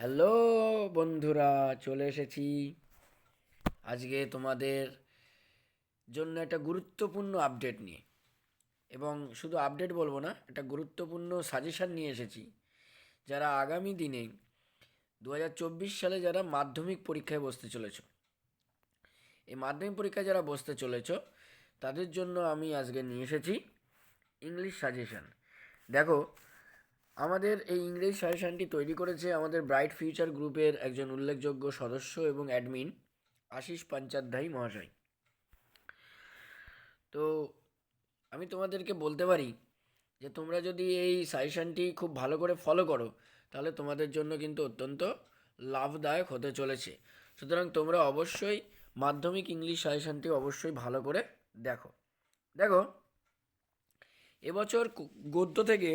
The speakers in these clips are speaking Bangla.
হ্যালো বন্ধুরা, চলে এসেছি আজকে তোমাদের জন্য একটা গুরুত্বপূর্ণ আপডেট নিয়ে। এবং শুধু আপডেট বলবো না, একটা গুরুত্বপূর্ণ সাজেশান নিয়ে এসেছি। যারা আগামী দিনে 2024 সালে যারা মাধ্যমিক পরীক্ষায় বসতে চলেছ, এই মাধ্যমিক পরীক্ষায় যারা বসতে চলেছ তাদের জন্য আমি আজকে নিয়ে এসেছি ইংলিশ সাজেশান। দেখো, আমাদের এই ইংরেজি সাজেশানটি তৈরি করেছে আমাদের ব্রাইট ফিউচার গ্রুপের একজন উল্লেখযোগ্য সদস্য এবং অ্যাডমিন আশিস পাঞ্চাধ্যায়ী মহাশয়। তো আমি তোমাদেরকে বলতে পারি যে তোমরা যদি এই সাজেশানটি খুব ভালো করে ফলো করো তাহলে তোমাদের জন্য কিন্তু অত্যন্ত লাভদায়ক হতে চলেছে। সুতরাং তোমরা অবশ্যই মাধ্যমিক ইংলিশ সাজেশানটি অবশ্যই ভালো করে দেখো। দেখো, এবছর গদ্য থেকে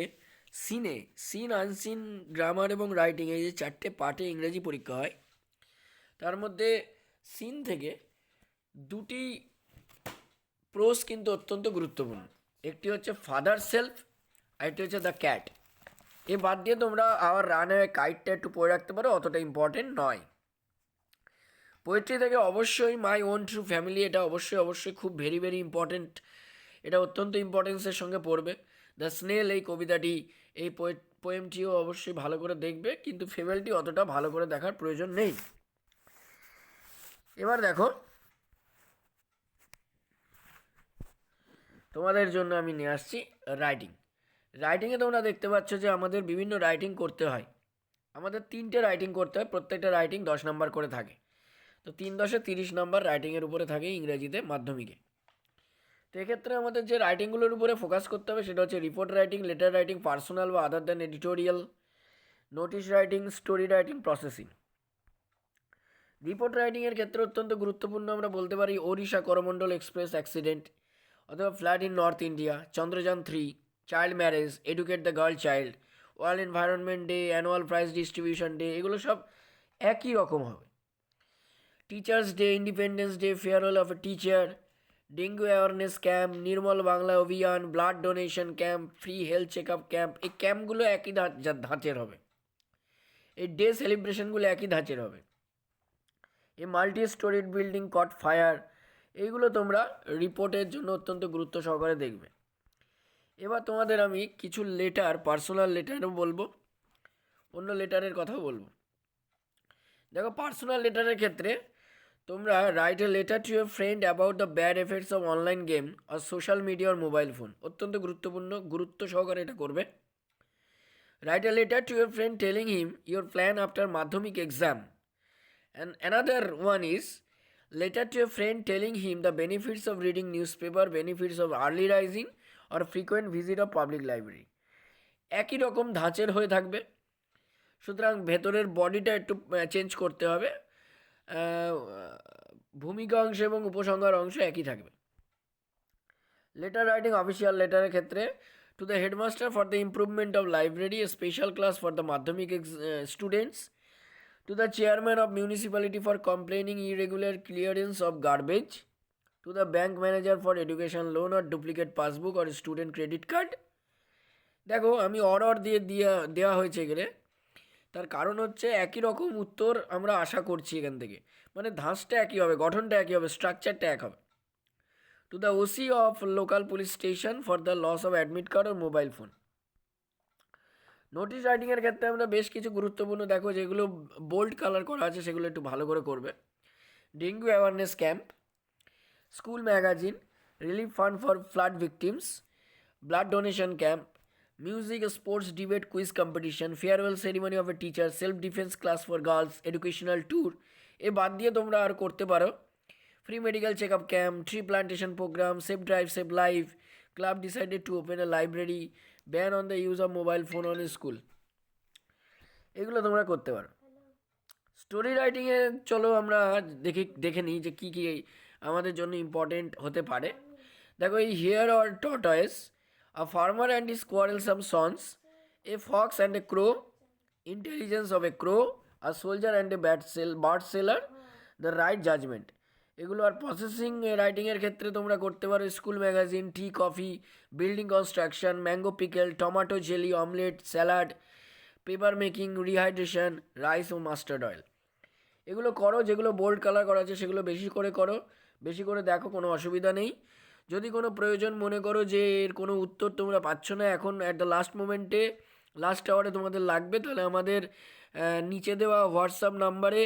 সিন আনসিন, গ্রামার এবং রাইটিং, এই যে 4টে পার্টে ইংরেজি পরীক্ষা হয়, তার মধ্যে সিন থেকে 2টি প্রোস কিন্তু অত্যন্ত গুরুত্বপূর্ণ। একটি হচ্ছে ফাদার সেলফ, আরেকটি হচ্ছে দ্য ক্যাট। এ বাদ দিয়ে তোমরা আওয়ার রান অ্যাওয়ে কাইটটা একটু পড়ে রাখতে পারো, অতটা ইম্পর্টেন্ট নয়। পোয়েট্রি থেকে অবশ্যই মাই ওন ট্রু ফ্যামিলি, এটা অবশ্যই অবশ্যই খুব ভেরি ভেরি ইম্পর্টেন্ট, এটা অত্যন্ত ইম্পর্টেন্সের সঙ্গে পড়বে। দ্য স্নেল, এই কবিতাটি, এই পোয়েমটিও অবশ্যই ভালো করে দেখবে, কিন্তু ফেবেলটি অতটা ভালো করে দেখার প্রয়োজন নেই। এবার দেখো, তোমাদের জন্য আমি নিয়ে আসছি রাইটিং। রাইটিংয়ে তোমরা দেখতে পাচ্ছ যে আমাদের বিভিন্ন রাইটিং করতে হয়। আমাদের 3টে রাইটিং করতে হয়, প্রত্যেকটা রাইটিং 10 নম্বর করে থাকে। তো 3×10 30 নম্বর রাইটিংয়ের উপরে থাকে ইংরেজিতে মাধ্যমিকে। তো এক্ষেত্রে আমাদের যে রাইটিংগুলোর উপরে ফোকাস করতে হবে সেটা হচ্ছে report writing, letter writing, personal বা other than editorial, notice writing, story writing, processing. Report রাইটিংয়ের ক্ষেত্রে অত্যন্ত গুরুত্বপূর্ণ আমরা বলতে পারি ওড়িশা করমণ্ডল এক্সপ্রেস অ্যাক্সিডেন্ট, অথবা flood in north India, Chandrayaan 3, child marriage, educate the girl child, world environment day, annual prize distribution day, এগুলো সব একই রকম হবে। Teachers day, independence day, farewell of a teacher, dengue awareness camp, Nirmal Bangla Abhiyan, blood donation camp, free health check up camp, এই ক্যাম্পগুলো একই ধাঁচের হবে। এই ডে সেলিব্রেশনগুলো একই ধাঁচের হবে। এই multi storied building caught fire, এইগুলো তোমরা রিপোর্টের জন্য অত্যন্ত গুরুত্ব সহকারে দেখবে। এবার তোমাদের আমি কিছু লেটার, পার্সোনাল লেটারও বলবো, অন্য লেটারের কথাও বলবো। দেখো, পার্সোনাল লেটারের ক্ষেত্রে তোমরা write a letter to your friend about the bad effects of online game আর সোশ্যাল মিডিয়া আর মোবাইল ফোন, অত্যন্ত গুরুত্বপূর্ণ, গুরুত্ব সহকারে এটা করবে। Write a letter to your friend telling him your plan after Madhyamik exam. And another one is letter to a friend telling him the benefits of reading newspaper, benefits of early rising or frequent visit of public library. একই রকম ধাঁচের হয়ে থাকবে, সুতরাং ভেতরের বডিটা একটু চেঞ্জ করতে হবে। ভূমিকা অংশ এবং উপসংহার অংশ একই থাকবে। লেটার রাইটিং অফিসিয়াল লেটারের ক্ষেত্রে to the headmaster for the improvement of library, a special class for the মাধ্যমিক students, to the chairman of municipality for complaining irregular clearance of garbage, to the bank manager for education loan or duplicate passbook or student credit card. দেখো, আমি অর্ডার দিয়ে দেওয়া হয়েছে এখানে, তার কারণ হচ্ছে একই রকম উত্তর আমরা আশা করছি এখান থেকে, মানে ধাঁচটা একই হবে, গঠনটা একই হবে, স্ট্রাকচারটা এক হবে। To the OC of local police station for the loss of admit card or mobile phone. Notice রাইটিংয়ের ক্ষেত্রে আমরা বেশ কিছু গুরুত্বপূর্ণ, দেখো যেগুলো বোল্ড কালার করা আছে সেগুলো একটু ভালো করে করবে। Dengue awareness camp, school magazine, relief fund for flood victims, blood donation camp, music sports debate quiz competition, farewell ceremony of a teacher, self defence class for girls, educational tour. এ বাদ দিয়ে তোমরা আর করতে পারো free medical check up camp, tree plantation programme, safe drive save life, club decided to open a library, ban on the use of mobile phone on school, এগুলো তোমরা করতে পারো। স্টোরি রাইটিংয়ে চলো আমরা দেখে নিই যে কী কী আমাদের জন্য ইম্পর্টেন্ট হতে পারে। দেখো, এই hare or tortoise, a farmer and his quarrelsome sons, a fox and a crow, intelligence of a crow, a soldier and a bird seller, the right judgement, এগুলো। আর প্রসেসিং রাইটিংয়ের ক্ষেত্রে তোমরা করতে পারো school magazine, tea coffee, building construction, mango pickle, tomato jelly, omelette, salad, paper making, rehydration, rice ও মাস্টার্ড অয়েল। এগুলো করো, যেগুলো বোল্ড কালার করা আছে সেগুলো বেশি করে করো, বেশি করে দেখো, কোনো অসুবিধা নেই। যদি কোনো প্রয়োজন মনে করো যে এর কোনো উত্তর তোমরা পাচ্ছ না এখন অ্যাট দ্য লাস্ট মোমেন্টে, লাস্ট আওয়ারে তোমাদের লাগবে, তাহলে আমাদের নিচে দেওয়া হোয়াটসঅ্যাপ নাম্বারে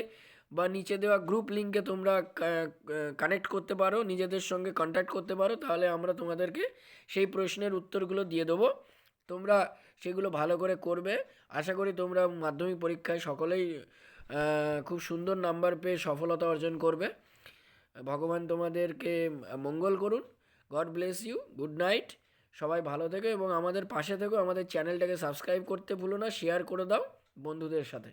বা নিচে দেওয়া গ্রুপ লিঙ্কে তোমরা কানেক্ট করতে পারো, নিজেদের সঙ্গে কন্ট্যাক্ট করতে পারো, তাহলে আমরা তোমাদেরকে সেই প্রশ্নের উত্তরগুলো দিয়ে দেবো। তোমরা সেগুলো ভালো করে করবে। আশা করি তোমরা মাধ্যমিক পরীক্ষায় সকলেই খুব সুন্দর নাম্বার পেয়ে সফলতা অর্জন করবে। ভগবান তোমাদেরকে মঙ্গল করুন। God bless you, good night. সবাই ভালো থেকো এবং আমাদের পাশে থেকো। আমাদের চ্যানেলটাকে সাবস্ক্রাইব করতে ভুলো না, শেয়ার করে দাও বন্ধুদের সাথে।